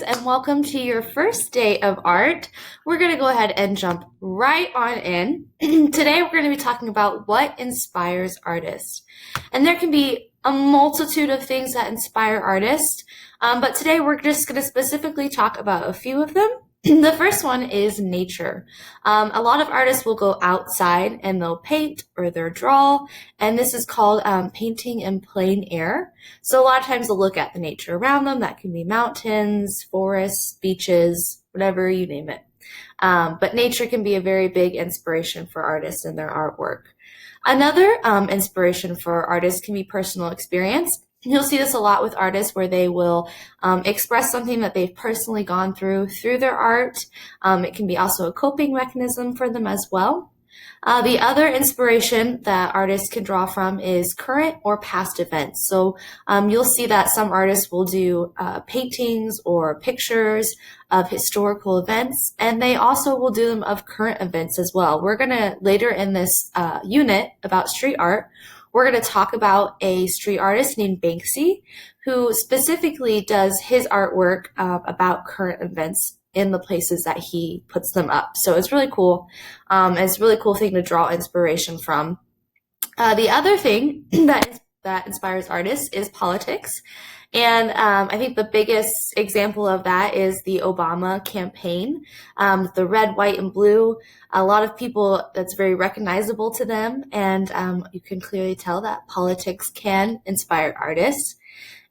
and welcome to your first day of art. We're going to go ahead and jump right on in. Today, we're going to be talking about what inspires artists. And there can be a multitude of things that inspire artists, but today we're just going to specifically talk about a few of them. The first one is nature. A lot of artists will go outside and they'll paint or they'll draw, and this is called painting in plein air. So a lot of times they'll look at the nature around them. That can be mountains, forests, beaches, whatever you name it. But nature can be a very big inspiration for artists in their artwork. Another inspiration for artists can be personal experience. You'll see this a lot with artists where they will express something that they've personally gone through their art. It can be also a coping mechanism for them as well. The other inspiration that artists can draw from is current or past events. So you'll see that some artists will do paintings or pictures of historical events, and they also will do them of current events as well. We're going to, later in this unit about street art, we're going to talk about a street artist named Banksy, who specifically does his artwork about current events in the places that he puts them up. So it's really cool. It's a really cool thing to draw inspiration from. The other thing that inspires artists is politics. And I think the biggest example of that is the Obama campaign, the red, white, and blue. A lot of people, that's very recognizable to them. And you can clearly tell that politics can inspire artists.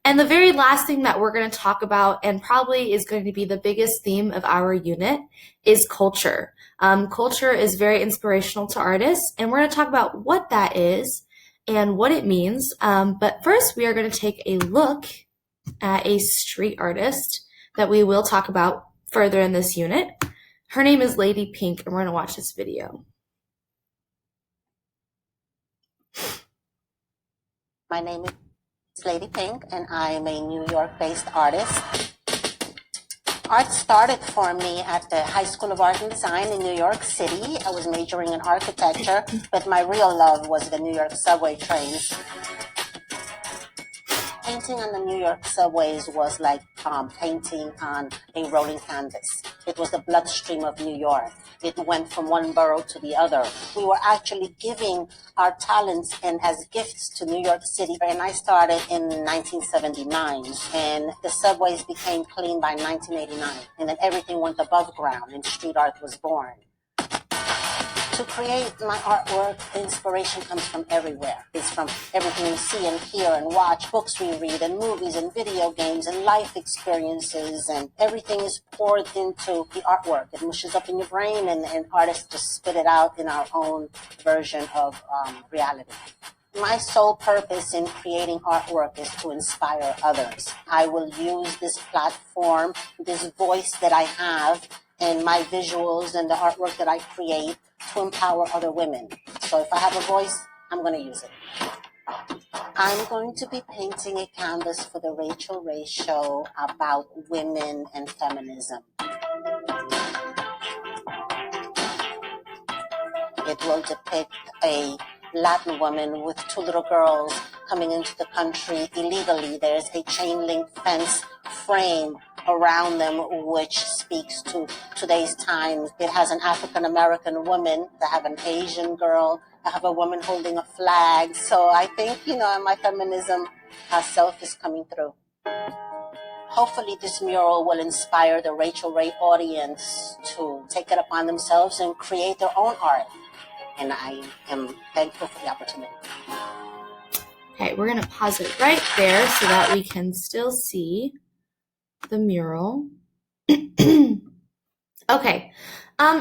And the very last thing that we're going to talk about, and probably is going to be the biggest theme of our unit, is culture. Culture is very inspirational to artists, and we're going to talk about what that is and what it means. But first, we are going to take a look at a street artist that we will talk about further in this unit. Her name is Lady Pink, and we're going to watch this video. My name is Lady Pink, and I am a New York-based artist. Art started for me at the High School of Art and Design in New York City. I was majoring in architecture, but my real love was the New York subway trains. Painting on the New York subways was like painting on a rolling canvas. It was the bloodstream of New York. It went from one borough to the other. We were actually giving our talents and as gifts to New York City. And I started in 1979, and the subways became clean by 1989. And then everything went above ground, and street art was born. To create my artwork, the inspiration comes from everywhere. It's from everything you see and hear and watch, books we read and movies and video games and life experiences, and everything is poured into the artwork. It mushes up in your brain, and artists just spit it out in our own version of reality. My sole purpose in creating artwork is to inspire others. I will use this platform, this voice that I have, and my visuals and the artwork that I create to empower other women. So if I have a voice, I'm going to use it. I'm going to be painting a canvas for the Rachel Ray show about women and feminism. It will depict a Latin woman with two little girls coming into the country illegally. There's a chain link fence frame around them, which speaks to today's time. It has an African American woman, I have an Asian girl, I have a woman holding a flag. So I think, my feminism self is coming through. Hopefully this mural will inspire the Rachel Ray audience to take it upon themselves and create their own art. And I am thankful for the opportunity. Okay, we're going to pause it right there so that we can still see the mural. Okay,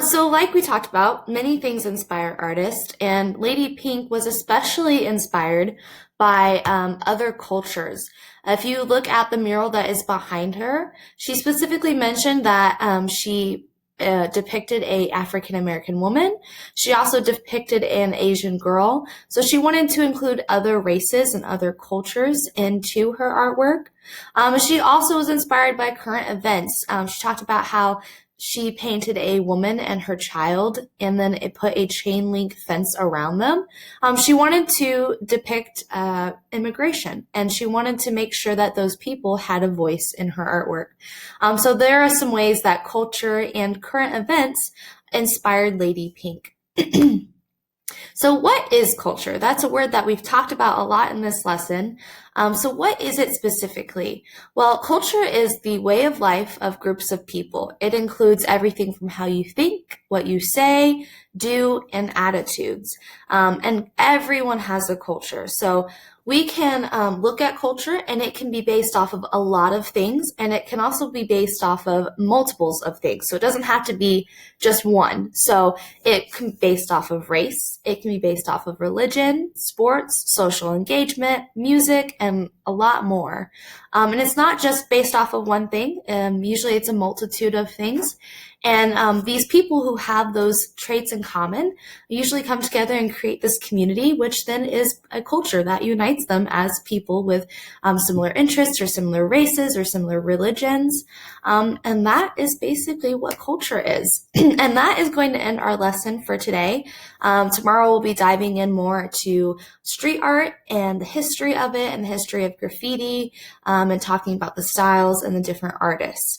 so like we talked about, many things inspire artists, and Lady Pink was especially inspired by other cultures. If you look at the mural that is behind her, she specifically mentioned that she depicted a African American woman. She also depicted an Asian girl. So she wanted to include other races and other cultures into her artwork. She also was inspired by current events. She talked about how she painted a woman and her child, and then it put a chain link fence around them. She wanted to depict immigration, and she wanted to make sure that those people had a voice in her artwork. So there are some ways that culture and current events inspired Lady Pink. So what is culture? That's a word that we've talked about a lot in this lesson. So what is it specifically? Well, culture is the way of life of groups of people. It includes everything from how you think, what you say, do, and attitudes. And everyone has a culture. So we can look at culture, and it can be based off of a lot of things, and it can also be based off of multiples of things. So it doesn't have to be just one. So it can be based off of race, it can be based off of religion, sports, social engagement, music, and a lot more. And it's not just based off of one thing. Usually it's a multitude of things. And these people who have those traits in common usually come together and create this community, which then is a culture that unites them as people with similar interests or similar races or similar religions. And that is basically what culture is. And that is going to end our lesson for today. Tomorrow we'll be diving in more to street art and the history of it and the history of graffiti, and talking about the styles and the different artists.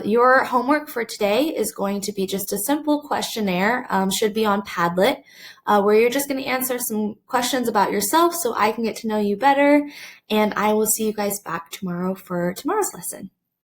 Your homework for today is going to be just a simple questionnaire, should be on Padlet, where you're just going to answer some questions about yourself so I can get to know you better. And I will see you guys back tomorrow for tomorrow's lesson.